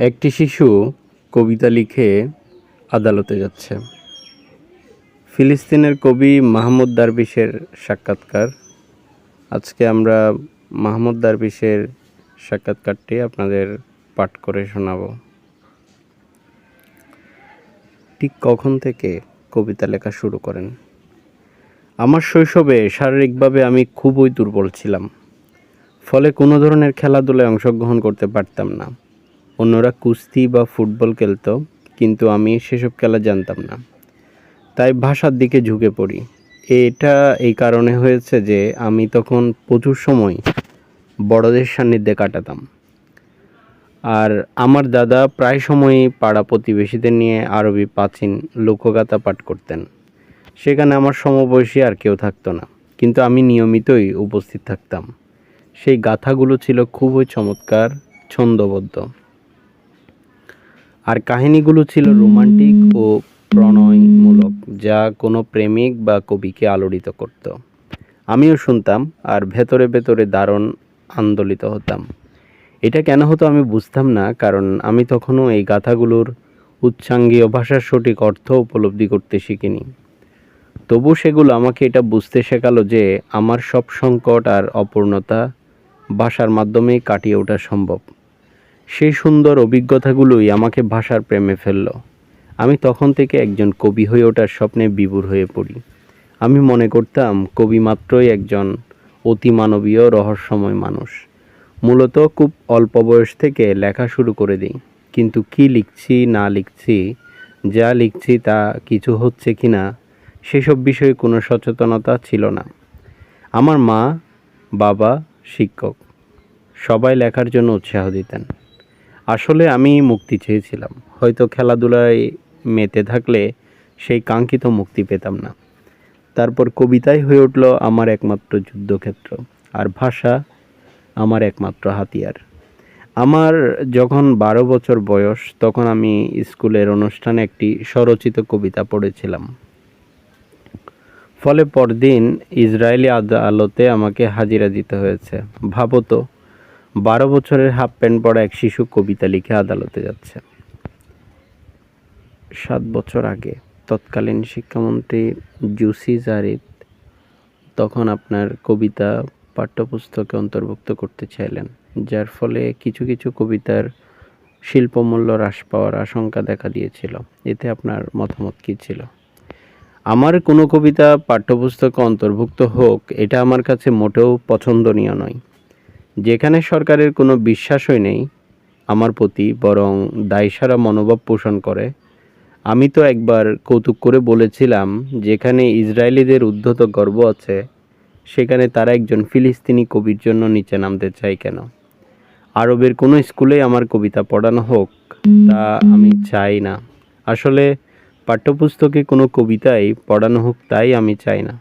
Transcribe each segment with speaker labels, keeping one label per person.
Speaker 1: একটি শিশু কবিতা লিখে আদালতে যাচ্ছে। ফিলিস্তিনের কবি মাহমুদ দারবিশের সাক্ষাৎকার। আজকে আমরা মাহমুদ দারবিশের সাক্ষাৎকারটি আপনাদের পাঠ করে শোনাব। ঠিক কখন থেকে কবিতা লেখা শুরু করেন? আমার শৈশবে শারীরিকভাবে আমি খুবই দুর্বল ছিলাম, ফলে কোনো ধরনের খেলাধুলায় অংশগ্রহণ করতে পারতাম না। অন্যরা কুস্তি বা ফুটবল খেলতো, কিন্তু আমি সেসব খেলা জানতাম না, তাই ভাষার দিকে ঝুঁকে পড়ি। এটা এই কারণে হয়েছে যে আমি তখন প্রচুর সময় বড়দের সান্নিধ্যে কাটাতাম, আর আমার দাদা প্রায় সময়ই পাড়া প্রতিবেশীদের নিয়ে আরবি প্রাচীন লোকগাথা পাঠ করতেন। সেখানে আমার সমবয়সী আর কেউ থাকতো না, কিন্তু আমি নিয়মিতই উপস্থিত থাকতাম। সেই গাথাগুলো ছিল খুবই চমৎকার, ছন্দবদ্ধ, আর কাহিনীগুলো ছিল রোমান্টিক ও প্রণয়মূলক, যা কোনো প্রেমিক বা কবিকে আলোড়িত করত। আমিও শুনতাম আর ভেতরে ভেতরে দারুণ আন্দোলিত হতাম। এটা কেন হতো আমি বুঝতাম না, কারণ আমি তখনও এই গাথাগুলোর উচ্চাঙ্গীয় ভাষার সঠিক অর্থ উপলব্ধি করতে শিখিনি। তবু সেগুলো আমাকে এটা বুঝতে শেখালো যে আমার সব সংকট আর অপূর্ণতা ভাষার মাধ্যমেই কাটিয়ে ওঠা সম্ভব। সেই সুন্দর অভিজ্ঞতাগুলোই আমাকে ভাষার প্রেমে ফেলল। আমি তখন থেকে একজন কবি হয়ে ওঠার স্বপ্নে বিভোর হয়ে পড়ি। আমি মনে করতাম কবি মাত্রই একজন অতিমানবীয় রহস্যময় মানুষ। মূলত খুব অল্প বয়স থেকে লেখা শুরু করে দিই, কিন্তু কি লিখছি না লিখছি, যা লিখছি তা কিছু হচ্ছে কি না, সেসব বিষয়ে কোনো সচেতনতা ছিল না। আমার মা, বাবা, শিক্ষক সবাই লেখার জন্য উৎসাহ দিতেন। আসলে আমি মুক্তি চেয়েছিলাম, হয়তো খেলাধুলায় মেতে থাকলে সেই কাঙ্ক্ষিত মুক্তি পেতাম না। তারপর কবিতাই হয়ে উঠল আমার একমাত্র যুদ্ধক্ষেত্র, আর ভাষা আমার একমাত্র হাতিয়ার। আমার যখন 12 বছর বয়স, তখন আমি স্কুলের অনুষ্ঠানে একটি স্বরচিত কবিতা পড়েছিলাম। ফলে পরদিন ইসরায়েলি আদালতে আমাকে হাজিরা দিতে হয়েছে। ভাবো তো, 12 বছরের হাফ প্যান্ট পরা এক শিশু কবিতা লিখে আদালতে যাচ্ছে। 7 বছর আগে তৎকালীন শিক্ষামন্ত্রী জুসি জারিদ তখন আপনার কবিতা পাঠ্যপুস্তকে অন্তর্ভুক্ত করতে চাইলেন, যার ফলে কিছু কিছু কবিতার শিল্পমূল্য হ্রাস পাওয়ার আশঙ্কা দেখা দিয়েছিল। এতে আপনার মতামত কী ছিল? আমার কোনো কবিতা পাঠ্যপুস্তকে অন্তর্ভুক্ত হোক, এটা আমার কাছে মোটেও পছন্দনীয় নয়। যেখানে সরকারের কোনো বিশ্বাসই নেই আমার প্রতি, বরং দায়সারা মনোভাব পোষণ করে। আমি তো একবার কৌতুক করে বলেছিলাম, যেখানে ইসরায়েলিদের উদ্ধত গর্ব আছে, সেখানে তারা একজন ফিলিস্তিনি কবির জন্য নিচে নামতে চায় কেন? আরবের কোনো স্কুলে আমার কবিতা পড়ানো হোক, তা আমি চাই না। আসলে পাঠ্যপুস্তকে কোনো কবিতাই পড়ানো হোক, তাই আমি চাই না।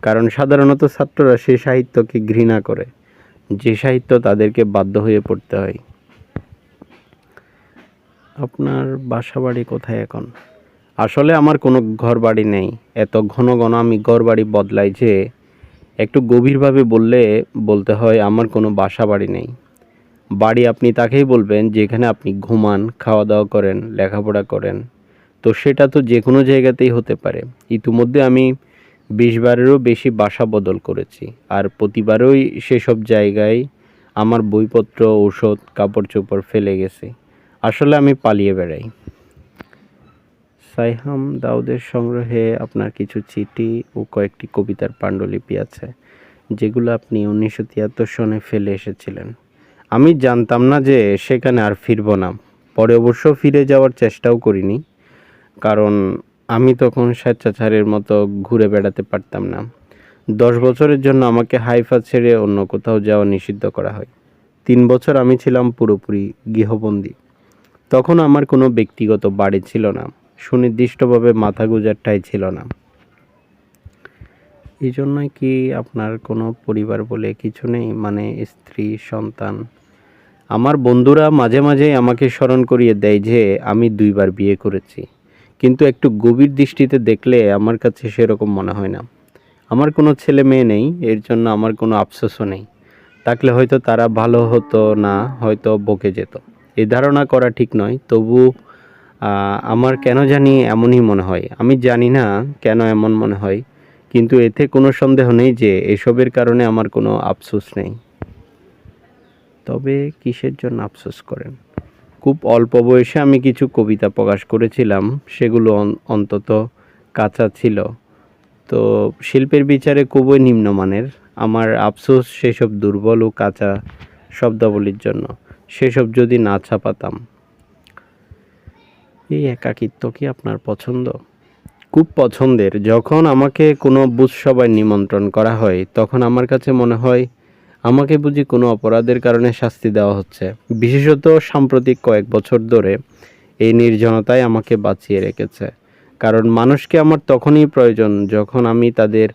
Speaker 1: কারণ সাধারণত ছাত্ররা সে সাহিত্যকে ঘৃণা করে, যে সাহিত্য তাদেরকে বাধ্য হয়ে পড়তে হয়। আপনার বাসা বাড়ি কোথায় এখন? আসলে আমার কোনো ঘর বাড়ি নেই। এত ঘন ঘন আমি ঘর বাড়ি বদলাই যে একটু গভীরভাবে বলতে হয় আমার কোনো বাসা বাড়ি নেই। বাড়ি আপনি তাকেই বলবেন যেখানে আপনি ঘুমান, খাওয়া দাওয়া করেন, লেখাপড়া করেন। তো সেটা তো যে কোনো জায়গাতেই হতে পারে। ইতিমধ্যে আমি 20 বারেরও বেশি বাসা বদল করেছি, আর প্রতিবারই সেসব জায়গায় আমার বইপত্র, ঔষধ, কাপড় চোপড় ফেলে গেছি। আসলে আমি পালিয়ে বেড়াই। সাইহাম দাউদের সংগ্রহে আপনার কিছু চিঠি ও কয়েকটি কবিতার পাণ্ডুলিপি আছে, যেগুলো আপনি 1973 সনে ফেলে এসেছিলেন। আমি জানতাম না যে সেখানে আর ফিরব না। পরে অবশ্য ফিরে যাওয়ার চেষ্টাও করিনি, কারণ আমি তখন স্বেচ্ছাচারের মতো ঘুরে বেড়াতে পারতাম না। 10 বছরের জন্য আমাকে হাইফা ছেড়ে অন্য কোথাও যাওয়া নিষিদ্ধ করা হয়। 3 বছর আমি ছিলাম পুরোপুরি গৃহবন্দী। তখন আমার কোনো ব্যক্তিগত বাড়ি ছিল না, সুনির্দিষ্টভাবে মাথা গোঁজার ঠাঁই ছিল না। এই জন্যই কি আপনার কোনো পরিবার বলে কিছু নেই, মানে স্ত্রী, সন্তান? আমার বন্ধুরা মাঝে মাঝে আমাকে স্মরণ করিয়ে দেয় যে আমি 2 বার বিয়ে করেছি, কিন্তু একটু গভীর দৃষ্টিতে দেখলে আমার কাছে সেরকম মনে হয় না। আমার কোনো ছেলে মেয়ে নেই, এর জন্য আমার কোনো আফসোসও নেই। থাকলে হয়তো তারা ভালো হতো না, হয়তো বকে যেত। এ ধারণা করা ঠিক নয়, তবু আমার কেন জানি এমনই মনে হয়। আমি জানি না কেন এমন মনে হয়, কিন্তু এতে কোনো সন্দেহ নেই যে এসবের কারণে আমার কোনো আফসোস নেই। তবে কিসের জন্য আফসোস করেন? খুব অল্প বয়সে আমি কিছু কবিতা প্রকাশ করেছিলাম, সেগুলো অন্তত কাঁচা ছিল। তো শিল্পের বিচারে খুবই নিম্নমানের। আমার আফসোস সেসব দুর্বল ও কাঁচা শব্দাবলীর জন্য। সেসব যদি না ছাপাতাম। এই একাকিত্ব কি আপনার পছন্দ? খুব পছন্দের। যখন আমাকে কোনো বুঝসভায় নিমন্ত্রণ করা হয়, তখন আমার কাছে মনে হয় আমাকে বুঝি কোনো অপরাধের কারণে শাস্তি দেওয়া হচ্ছে। বিশেষত সাম্প্রতিক কয়েক বছর ধরে এই নির্জনতাই আমাকে বাঁচিয়ে রেখেছে। কারণ মানুষকে আমার তখনই প্রয়োজন যখন আমি তাদের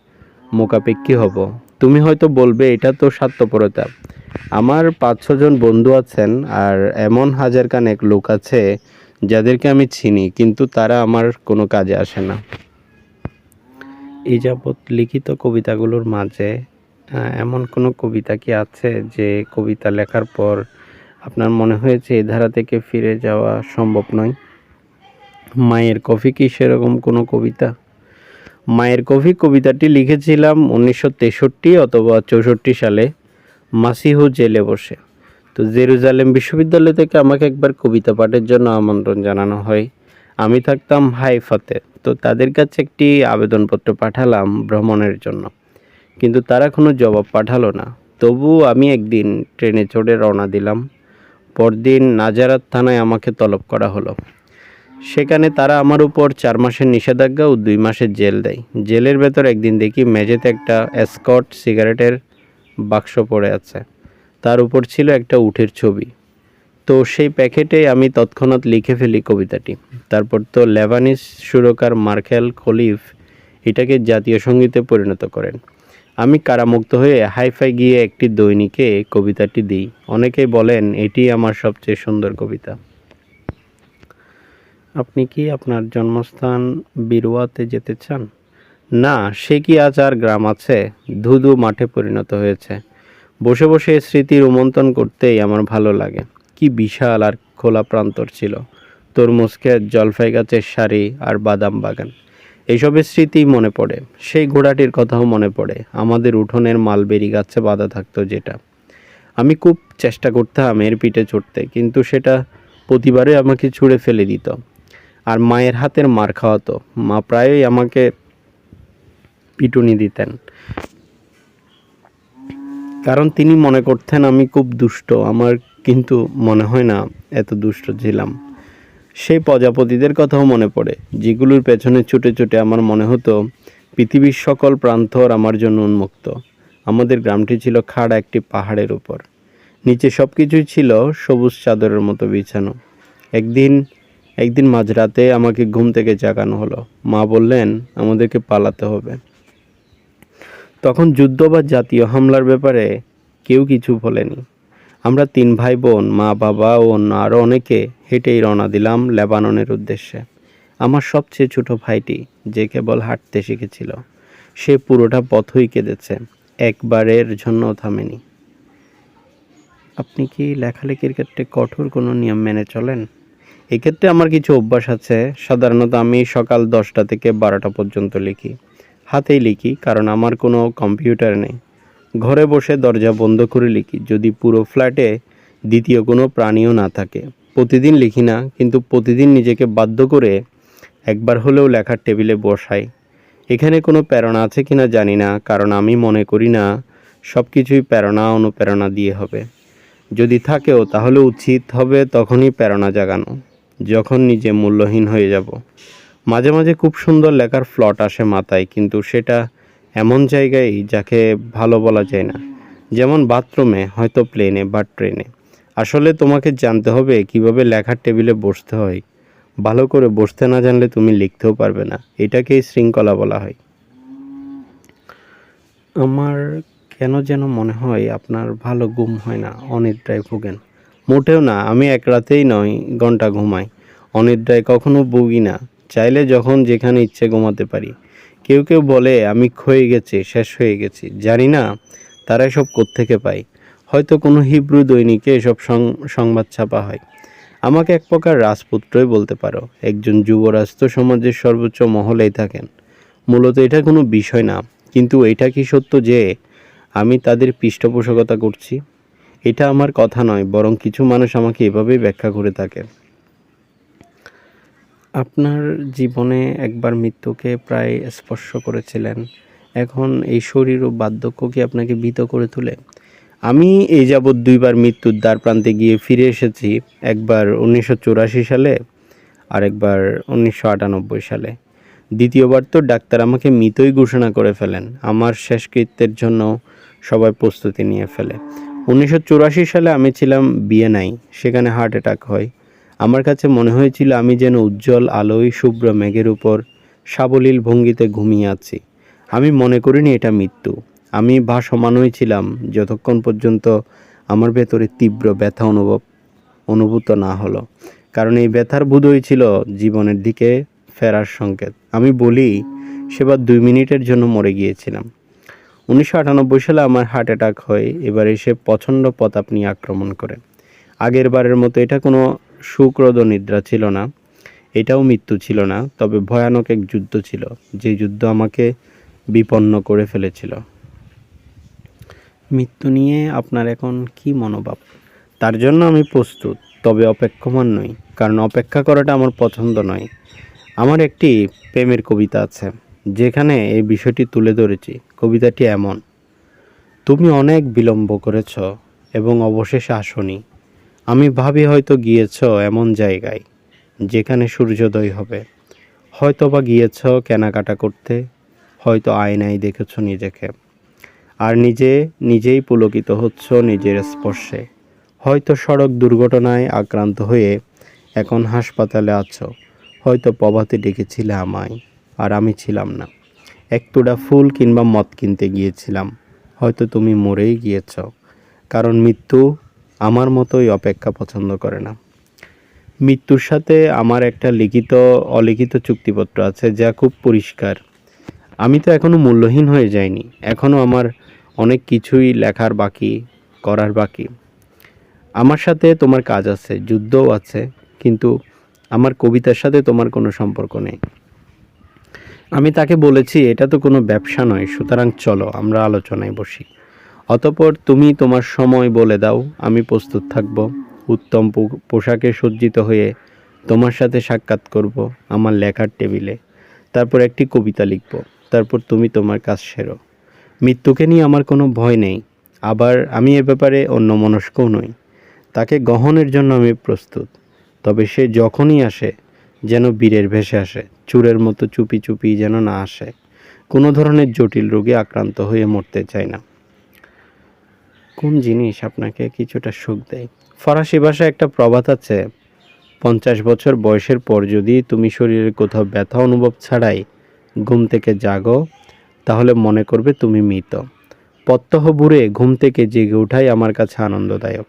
Speaker 1: মুখাপেক্ষী হব। তুমি হয়তো বলবে এটা তো স্বার্থপরতা। আমার ৫-৬ জন বন্ধু আছেন, আর এমন হাজার খানেক লোক আছে যাদেরকে আমি চিনি, কিন্তু তারা আমার কোনো কাজে আসে না। এই যাবৎ লিখিত কবিতাগুলোর মাঝে এমন কোনো কবিতা কি আছে যে কবিতা লেখার পর আপনার মনে হয়েছে এই ধারা থেকে ফিরে যাওয়া সম্ভব নয়? মায়ের কফি কি সেরকম কোনো কবিতা? মায়ের কফি কবিতাটি লিখেছিলাম 1963 অথবা 64 সালে, মাসিহু জেলে বসে। তো জেরুজালেম বিশ্ববিদ্যালয় থেকে আমাকে একবার কবিতা পাঠের জন্য আমন্ত্রণ জানানো হয়। আমি থাকতাম হাইফাতে। তো তাদের কাছে একটি আবেদনপত্র পাঠালাম ভ্রমণের জন্য, কিন্তু তারা কোনো জবাব পাঠালো না। তবু আমি একদিন ট্রেনে চড়ে রওনা দিলাম। পরদিন নাজারাত থানায় আমাকে তলব করা হলো। সেখানে তারা আমার উপর 4 মাসের নিষেধাজ্ঞা ও 2 মাসের জেল দেয়। জেলের ভেতর একদিন দেখি মেঝেতে একটা স্কট সিগারেটের বাক্স পড়ে আছে, তার উপর ছিল একটা উটের ছবি। তো সেই প্যাকেটে আমি তৎক্ষণাৎ লিখে ফেলি কবিতাটি। তারপর তো লেবানিজ সুরকার মার্কেল খলিফ এটাকে জাতীয় সঙ্গীতে পরিণত করেন। আমি কারামুক্ত হয়ে হাইফাই গিয়ে একটি দৈনিকে কবিতাটি দিই। অনেকেই বলেন এটি আমার সবচেয়ে সুন্দর কবিতা। আপনি কি আপনার জন্মস্থান বিরুয়াতে যেতে চান? না, সে কি আজ আর গ্রাম আছে? ধুধু মাঠে পরিণত হয়েছে। বসে বসে স্মৃতি রোমন্থন করতেই আমার ভালো লাগে। কি বিশাল আর খোলা প্রান্তর ছিল। তরমুজ ক্ষেত, জলফাই গাছের সারি আর বাদাম বাগান। এইসবের স্মৃতি মনে পড়ে। সেই ঘোড়াটির কথাও মনে পড়ে, আমাদের উঠোনের মালবেরি গাছে বাঁধা থাকতো যেটা। আমি খুব চেষ্টা করতাম এর পিঠে চড়তে, কিন্তু সেটা প্রতিবারে আমাকে ছুঁড়ে ফেলে দিত। আর মায়ের হাতের মার খাওয়াতো। মা প্রায়ই আমাকে পিটুনি দিতেন, কারণ তিনি মনে করতেন আমি খুব দুষ্ট। আমার কিন্তু মনে হয় না এত দুষ্ট ছিলাম। সেই প্রজাপতিদের কথাও মনে পড়ে, যেগুলোর পেছনে ছুটে ছুটে আমার মনে হতো পৃথিবীর সকল প্রান্তর আমার জন্য উন্মুক্ত। আমাদের গ্রামটি ছিল খাড়া একটি পাহাড়ের উপর। নিচে সব কিছুই ছিল সবুজ চাদরের মতো বিছানো। একদিন মাঝরাতে আমাকে ঘুম থেকে জাগানো হলো। মা বললেন আমাদেরকে পালাতে হবে। তখন যুদ্ধ বা জাতীয় হামলার ব্যাপারে কেউ কিছু বলেনি। আমরা 3 ভাই বোন, মা বাবা ও অন্য আরও অনেকে হেঁটেই রওনা দিলাম লেবাননের উদ্দেশ্যে। আমার সবচেয়ে ছোট ভাইটি, যে কেবল হাঁটতে শিখেছিল, সে পুরোটা পথই কেঁদেছে, একবারের জন্য থামেনি। আপনি কি লেখালেখির ক্ষেত্রে কঠোর কোনো নিয়ম মেনে চলেন? এক্ষেত্রে আমার কিছু অভ্যাস আছে। সাধারণত আমি সকাল 10টা থেকে 12টা পর্যন্ত লিখি। হাতেই লিখি, কারণ আমার কোনো কম্পিউটার নেই। ঘরে বসে দরজা বন্ধ করে লিখি, যদি পুরো ফ্ল্যাটে দ্বিতীয় কোনো প্রাণীও না থাকে। প্রতিদিন লিখি না, কিন্তু প্রতিদিন নিজেকে বাধ্য করে একবার হলেও লেখার টেবিলে বসাই। এখানে কোনো প্রেরণা আছে কিনা জানি না, কারণ আমি মনে করি না সব কিছুই প্রেরণা অনুপ্রেরণা দিয়ে হবে। যদি থাকেও তাহলে উচিত হবে তখনই প্রেরণা জাগানো, যখন নিজে মূল্যহীন হয়ে যাব। মাঝে মাঝে খুব সুন্দর লেখার ফ্লট আসে মাথায়, কিন্তু সেটা এমন জায়গায় যাকে ভালো বলা যায় না, যেমন বাথরুমে, হয়তো প্লেনে বা ট্রেনে। আসলে তোমাকে জানতে হবে কিভাবে লেখার টেবিলে বসতে হয়। ভালো করে বসতে না জানলে তুমি লিখতেও পারবে না। এটাকেই শৃঙ্খলা বলা হয়। আমার কেন যেন মনে হয় আপনার ভালো ঘুম হয় না, অনিদ্রায় ভোগেন। মোটেও না, আমি এক রাতেই নয় ঘন্টা ঘুমাই। অনিদ্রায় কখনো ভুগি না, চাইলে যখন যেখানে ইচ্ছে ঘুমাতে পারি। কেউ কেউ বলে আমি ক্ষয়ে গেছি, শেষ হয়ে গেছি। জানি না তারা এসব কোত্থেকে পায়। হয়তো কোনো হিব্রু দৈনিকে এসব সংবাদ ছাপা হয়। আমাকে এক প্রকার রাজপুত্রই বলতে পারো। একজন যুবরাজ তো সমাজের সর্বোচ্চ মহলেই থাকেন। মূলত এটা কোনো বিষয় না, কিন্তু এটা কি সত্য যে আমি তাদের পৃষ্ঠপোষকতা করছি? এটা আমার কথা নয়, বরং কিছু মানুষ আমাকে এভাবেই ব্যাখ্যা করে থাকে। আপনার জীবনে একবার মৃত্যুকে প্রায় স্পর্শ করেছিলেন, এখন এই শরীর ও বার্ধক্য কি আপনাকে ভীত করে তোলে? আমি এই যাবৎ দুইবার মৃত্যুর দ্বার প্রান্তে গিয়ে ফিরে এসেছি। একবার 1984 সালে, আর একবার 1998 সালে। দ্বিতীয়বার তো ডাক্তার আমাকে মৃতই ঘোষণা করে ফেলেন। আমার শেষকৃত্যের জন্য সবাই প্রস্তুতি নিয়ে ফেলে। 1984 সালে আমি ছিলাম ভিয়েনায়, সেখানে হার্ট অ্যাটাক হয়। আমার কাছে মনে হয়েছিল আমি যেন উজ্জ্বল আলোয় শুভ্র মেঘের উপর সাবলীল ভঙ্গিতে ঘুমিয়ে আছি। আমি মনে করিনি এটা মৃত্যু। আমি ভাসমানই ছিলাম যতক্ষণ পর্যন্ত আমার ভেতরে তীব্র ব্যথা অনুভূত না হলো। কারণ এই ব্যথার বোধই ছিল জীবনের দিকে ফেরার সংকেত। আমি বলি, সেবার 2 মিনিটের জন্য মরে গিয়েছিলাম। 1998 সালে আমার হার্ট অ্যাটাক হয়। এবার এসে প্রচণ্ড প্রতাপ নিয়ে আক্রমণ করে। আগের বারের মতো এটা কোনো সুখদ নিদ্রা ছিল না, এটাও মৃত্যু ছিল না, তবে ভয়ানক এক যুদ্ধ ছিল, যে যুদ্ধ আমাকে বিপন্ন করে ফেলেছিল। মৃত্যু নিয়ে আপনার এখন কি মনোভাব? তার জন্য আমি প্রস্তুত, তবে অপেক্ষমান নই, কারণ অপেক্ষা করাটা আমার পছন্দ নয়। আমার একটি প্রেমের কবিতা আছে, যেখানে এই বিষয়টি তুলে ধরেছি। কবিতাটি এমন: তুমি অনেক বিলম্ব করেছ এবং অবশেষে আসনি। আমি ভাবি হয়তো গিয়েছ এমন জায়গায় যেখানে সূর্যোদয় হবে। হয়তো বা গিয়েছ কেনাকাটা করতে, হয়তো আয়নায় দেখেছ নিজেকে, আর নিজেই পুলকিত হচ্ছ নিজের স্পর্শে। হয়তো সড়ক দুর্ঘটনায় আক্রান্ত হয়ে এখন হাসপাতালে আছো। হয়তো প্রভাতে ডেকেছিলে আমায়, আর আমি ছিলাম না। এক তোড়া ফুল কিংবা মদ কিনতে গিয়েছিলাম। হয়তো তুমি মরেই গিয়েছ, কারণ মৃত্যু আমার মতোই অপেক্ষা পছন্দ করে না। মৃত্যুর সাথে আমার একটা অলিখিত চুক্তিপত্র আছে, যা খুব পরিষ্কার। আমি তো এখনো মূল্যহীন হয়ে যাইনি। এখনো আমার অনেক কিছুই করার বাকি। আমার সাথে তোমার কাজ আছে, যুদ্ধও আছে, কিন্তু আমার কবিতার সাথে তোমার কোনো সম্পর্ক নেই। আমি তাকে বলেছি, এটা তো কোনো ব্যবসা নয়, সুতরাং চলো আমরা আলোচনায় বসি। অতঃপর তুমি তোমার সময় বলে দাও, আমি প্রস্তুত থাকব। উত্তম পোশাকে সজ্জিত হয়ে তোমার সাথে সাক্ষাৎ করব আমার লেখার টেবিলে। তারপর একটি কবিতা লিখব। তারপর তুমি তোমার কাজ সেরো। মৃত্যুকে নিয়ে আমার কোনো ভয় নেই। আবার আমি এ ব্যাপারে অন্যমনস্কও নই। তাকে গ্রহণের জন্য আমি প্রস্তুত। তবে সে যখনই আসে, যেন বীরের ভেসে আসে, চোরের মতো চুপি চুপি যেন না আসে। কোনো ধরনের জটিল রোগে আক্রান্ত হয়ে মরতে চাই না। কোন জিনিস আপনাকে কিছুটা সুখ দেয়? ফরাসি ভাষায় একটা প্রবাদ আছে, 50 বছর বয়সের পর যদি তুমি শরীরের কোথাও ব্যথা অনুভব ছাড়াই ঘুম থেকে জাগো, তাহলে মনে করবে তুমি মৃত। প্রত্যহ ভোরে ঘুম থেকে জেগে ওঠাই আমার কাছে আনন্দদায়ক।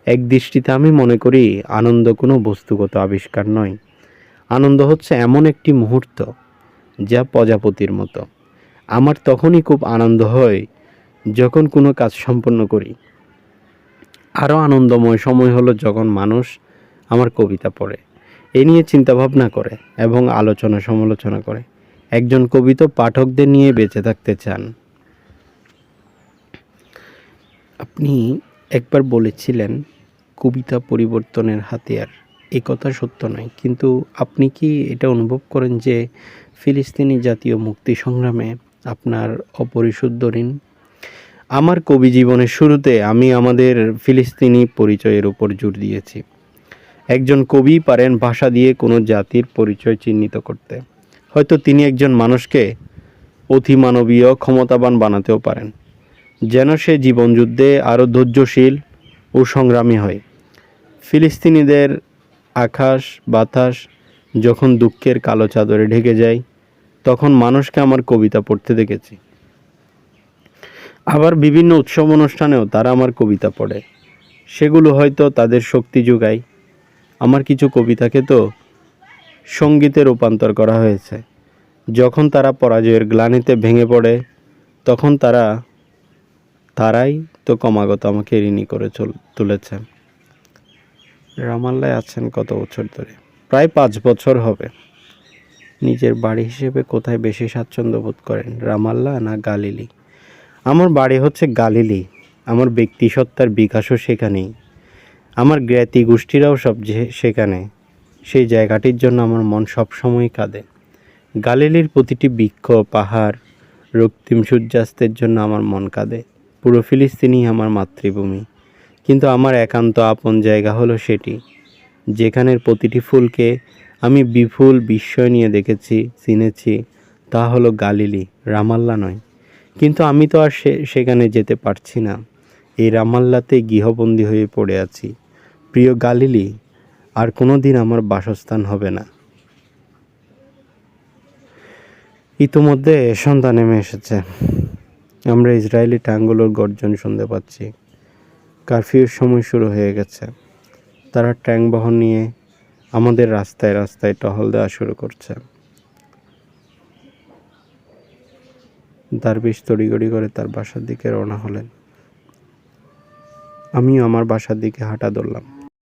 Speaker 1: এক দৃষ্টিতে আমি মনে করি আনন্দ কোনো বস্তুগত আবিষ্কার নয়। আনন্দ হচ্ছে এমন একটি মুহূর্ত যা প্রজাপতির মতো। আমার তখনই খুব আনন্দ হয় যখন কোনো কাজ সম্পন্ন করি। আরও আনন্দময় সময় হলো যখন মানুষ আমার কবিতা পড়ে, এ নিয়ে চিন্তাভাবনা করে এবং আলোচনা সমালোচনা করে। একজন কবি তো পাঠকদের নিয়ে বেঁচে থাকতে চান। আপনি একবার বলেছিলেন কবিতা পরিবর্তনের হাতিয়ার। এ কথা সত্য নয়, কিন্তু আপনি কি এটা অনুভব করেন যে ফিলিস্তিনি জাতীয় মুক্তি সংগ্রামে আপনার অপরিশুদ্ধ ঋণ? আমার কবি জীবনের শুরুতে আমি আমাদের ফিলিস্তিনি পরিচয়ের উপর জোর দিয়েছি। একজন কবি পারেন ভাষা দিয়ে কোনো জাতির পরিচয় চিহ্নিত করতে। হয়তো তিনি একজন মানুষকে অতিমানবীয় ক্ষমতাবান বানাতেও পারেন, যেন সে জীবনযুদ্ধে আরও ধৈর্যশীল ও সংগ্রামী হয়। ফিলিস্তিনিদের আকাশ বাতাস যখন দুঃখের কালো চাদরে ঢেকে যায়, তখন মানুষকে আমার কবিতা পড়তে দেখেছি। আবার বিভিন্ন উৎসব অনুষ্ঠানেও তারা আমার কবিতা পড়ে। সেগুলো হয়তো তাদের শক্তি যোগায়। আমার কিছু কবিতাকে তো সঙ্গীতে রূপান্তর করা হয়েছে। যখন তারা পরাজয়ের গ্লানিতে ভেঙে পড়ে, তখন তারাই তো ক্রমাগত আমাকে ঋণী করে তুলেছে। রামাল্লায় আছেন কত বছর ধরে? প্রায় 5 বছর হবে। নিজের বাড়ি হিসেবে কোথায় বেশি স্বাচ্ছন্দ্য বোধ করেন, রামাল্লা না গালিলি? আমার বাড়ি হচ্ছে গালিলি। আমার ব্যক্তিসত্তার বিকাশও সেখানেই। আমার জ্ঞাতি গোষ্ঠীরাও সব সেখানে। সেই জায়গাটির জন্য আমার মন সবসময় কাঁদে। গালিলির প্রতিটি বৃক্ষ, পাহাড়, রক্তিম সূর্যাস্তের জন্য আমার মন কাঁদে। পুরো ফিলিস্তিনই আমার মাতৃভূমি, কিন্তু আমার একান্ত আপন জায়গা হলো সেটি, যেখানের প্রতিটি ফুলকে আমি বিপুল বিস্ময় নিয়ে দেখেছি, চিনেছি। তা হলো গালিলি, রামাল্লা নয়। কিন্তু আমি তো আর সেখানে যেতে পারছি না। এই রামাল্লাতেই গৃহবন্দী হয়ে পড়ে আছি। প্রিয় গালিলি, আর কোনো দিন আমার বাসস্থান হবে না। ইতোমধ্যে সন্ধ্যা নেমে এসেছে। আমরা ইসরায়েলি ট্যাঙ্কগুলোর গর্জন শুনতে পাচ্ছি। কারফিউর সময় শুরু হয়ে গেছে। তারা ট্যাঙ্ক বহন নিয়ে আমাদের রাস্তায় রাস্তায় টহল দেওয়া শুরু করছে। দারবিশ তড়িঘড়ি করে তার বাসার দিকে রওনা হলেন। আমিও আমার বাসার দিকে হাঁটা ধরলাম।